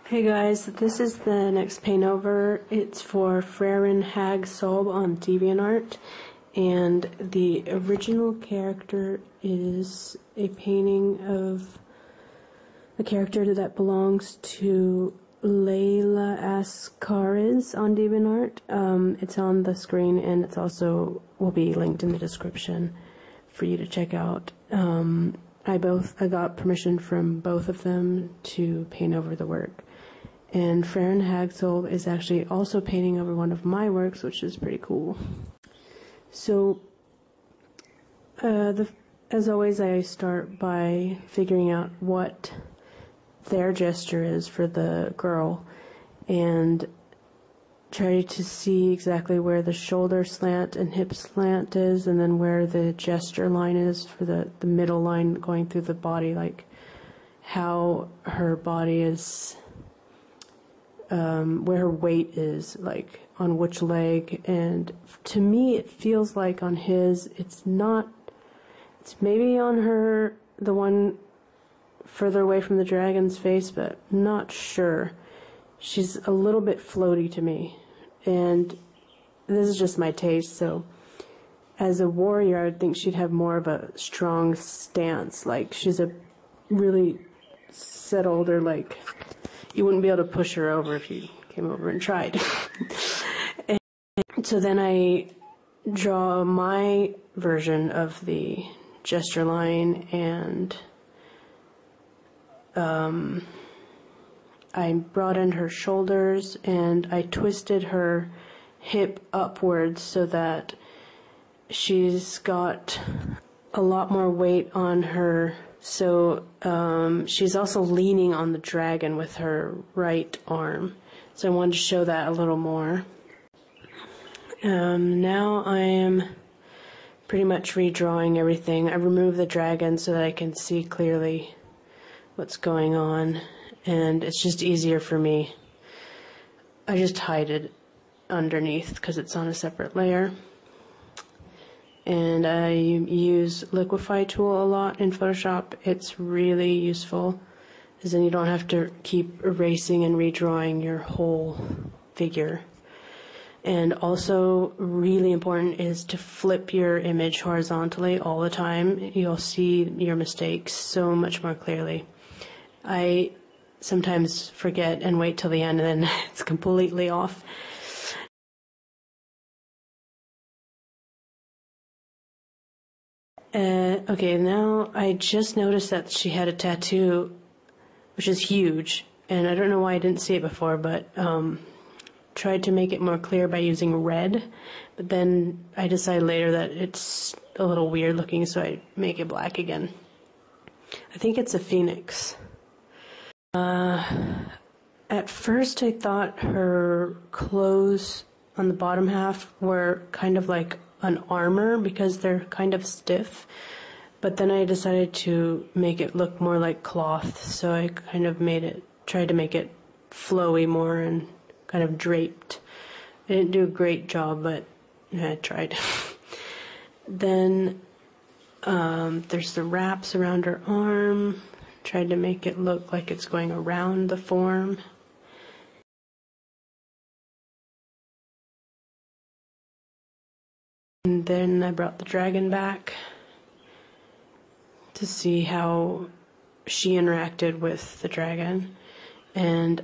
Hey guys, this is the next paint over. It's for Freren Hag Solb on DeviantArt, and the original character is a painting of a character that belongs to Leila Ascariz on DeviantArt. It's on the screen, and it's also will be linked in the description for you to check out. I got permission from both of them to paint over the work. And Freren Hag Solb is actually also painting over one of my works, which is pretty cool. So, as always, I start by figuring out what their gesture is for the girl, and try to see exactly where the shoulder slant and hip slant is, and then where the gesture line is for the middle line going through the body, like how her body is, where her weight is, like on which leg. And to me it feels like on his, it's maybe on her, the one further away from the dragon's face, but not sure. She's a little bit floaty to me, and this is just my taste. So as a warrior, I would think she'd have more of a strong stance, like she's a really settled, or like you wouldn't be able to push her over if you came over and tried. And so then I draw my version of the gesture line, and I brought in her shoulders, and I twisted her hip upwards so that she's got a lot more weight on her. So she's also leaning on the dragon with her right arm. So I wanted to show that a little more. Now I am pretty much redrawing everything. I removed the dragon so that I can see clearly what's going on, and it's just easier for me. I just hide it underneath because it's on a separate layer. And I use Liquify tool a lot in Photoshop. It's really useful, because then you don't have to keep erasing and redrawing your whole figure. And also, really important is to flip your image horizontally all the time. You'll see your mistakes so much more clearly. I sometimes forget and wait till the end, and then it's completely off. Okay, now I just noticed that she had a tattoo, which is huge, and I don't know why I didn't see it before, but tried to make it more clear by using red, but then I decided later that it's a little weird looking, so I make it black again. I think it's a phoenix. At first I thought her clothes on the bottom half were kind of like an armor because they're kind of stiff, but then I decided to make it look more like cloth, so I kind of tried to make it flowy more and kind of draped. I didn't do a great job, but I tried. Then there's the wraps around her arm. Tried to make it look like it's going around the form. And then I brought the dragon back to see how she interacted with the dragon. And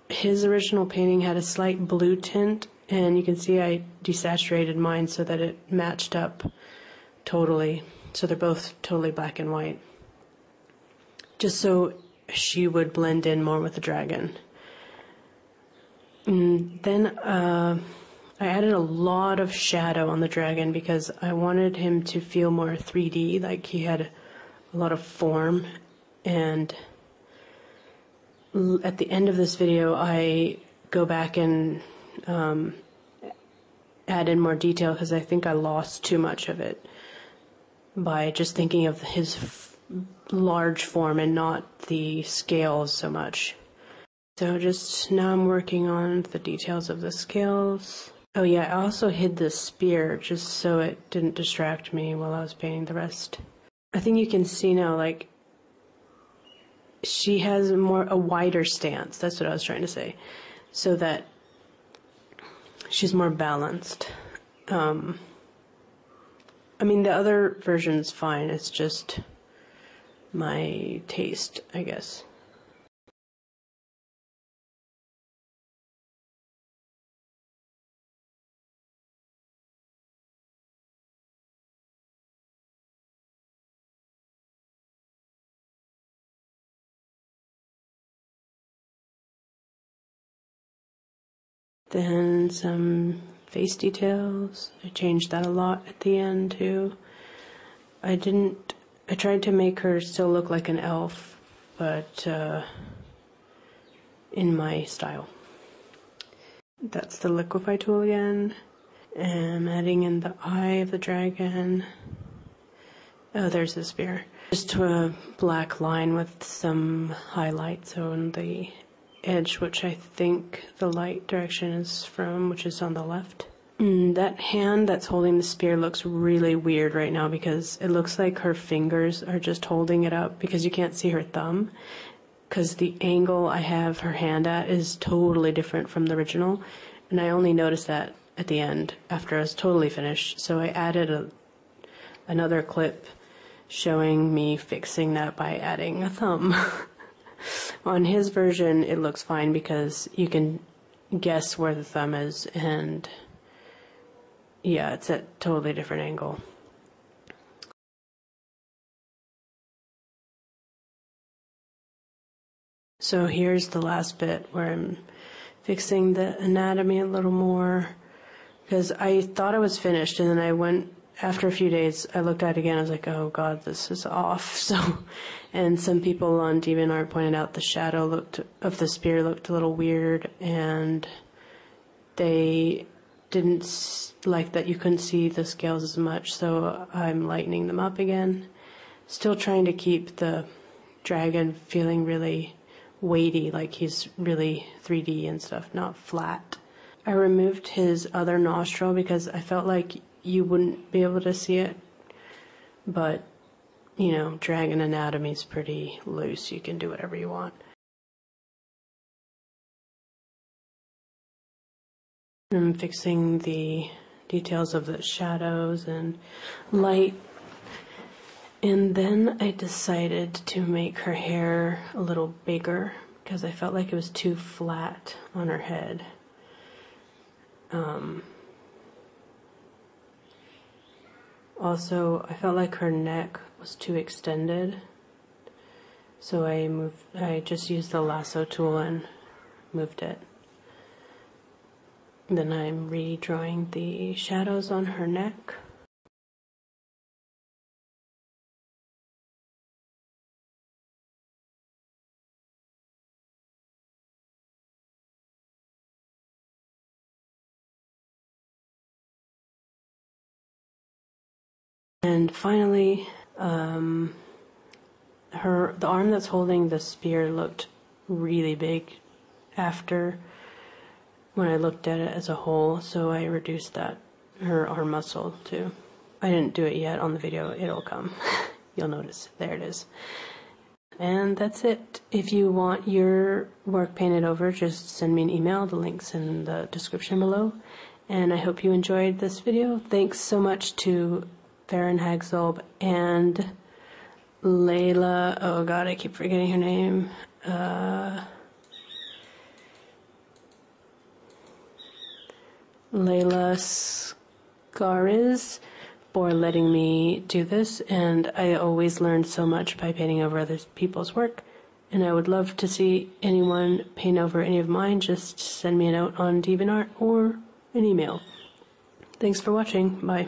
his original painting had a slight blue tint, and you can see I desaturated mine so that it matched up totally. So they're both totally black and white, just so she would blend in more with the dragon. And then I added a lot of shadow on the dragon because I wanted him to feel more 3D, like he had a lot of form. And at the end of this video, I go back and add in more detail because I think I lost too much of it by just thinking of his large form and not the scales so much. So just now I'm working on the details of the scales. Oh yeah, I also hid the spear just so it didn't distract me while I was painting the rest. I think you can see now, like, she has a wider stance. That's what I was trying to say. So that she's more balanced. I mean, the other version's fine. It's just my taste, I guess. Then some face details. I changed that a lot at the end too. I tried to make her still look like an elf, but in my style. That's the liquify tool again. And I'm adding in the eye of the dragon. Oh, there's the spear. Just a black line with some highlights on the edge, which I think the light direction is from, which is on the left. That hand that's holding the spear looks really weird right now because it looks like her fingers are just holding it up because you can't see her thumb, because the angle I have her hand at is totally different from the original, and I only noticed that at the end after I was totally finished. So I added another clip showing me fixing that by adding a thumb. On his version, it looks fine because you can guess where the thumb is, and yeah, it's at a totally different angle. So here's the last bit where I'm fixing the anatomy a little more, because I thought I was finished, and then I went, after a few days, I looked at it again, I was like, oh god, this is off. So, and some people on DeviantArt pointed out the shadow of the spear looked a little weird, and they didn't like that you couldn't see the scales as much, so I'm lightening them up again. Still trying to keep the dragon feeling really weighty, like he's really 3D and stuff, not flat. I removed his other nostril because I felt like you wouldn't be able to see it, but you know, dragon anatomy is pretty loose. You can do whatever you want. I'm fixing the details of the shadows and light, and then I decided to make her hair a little bigger because I felt like it was too flat on her head. Also, I felt like her neck was too extended, so I just used the lasso tool and moved it. Then I'm redrawing the shadows on her neck. And finally, the arm that's holding the spear looked really big after when I looked at it as a whole, so I reduced her arm muscle too. I didn't do it yet on the video, it'll come. You'll notice, there it is. And that's it. If you want your work painted over, just send me an email, the link's in the description below. And I hope you enjoyed this video. Thanks so much to Farron Hagzolb and Leila, oh god, I keep forgetting her name. Leila Ascariz for letting me do this, and I always learn so much by painting over other people's work, and I would love to see anyone paint over any of mine. Just send me a note on DeviantArt or an email. Thanks for watching. Bye.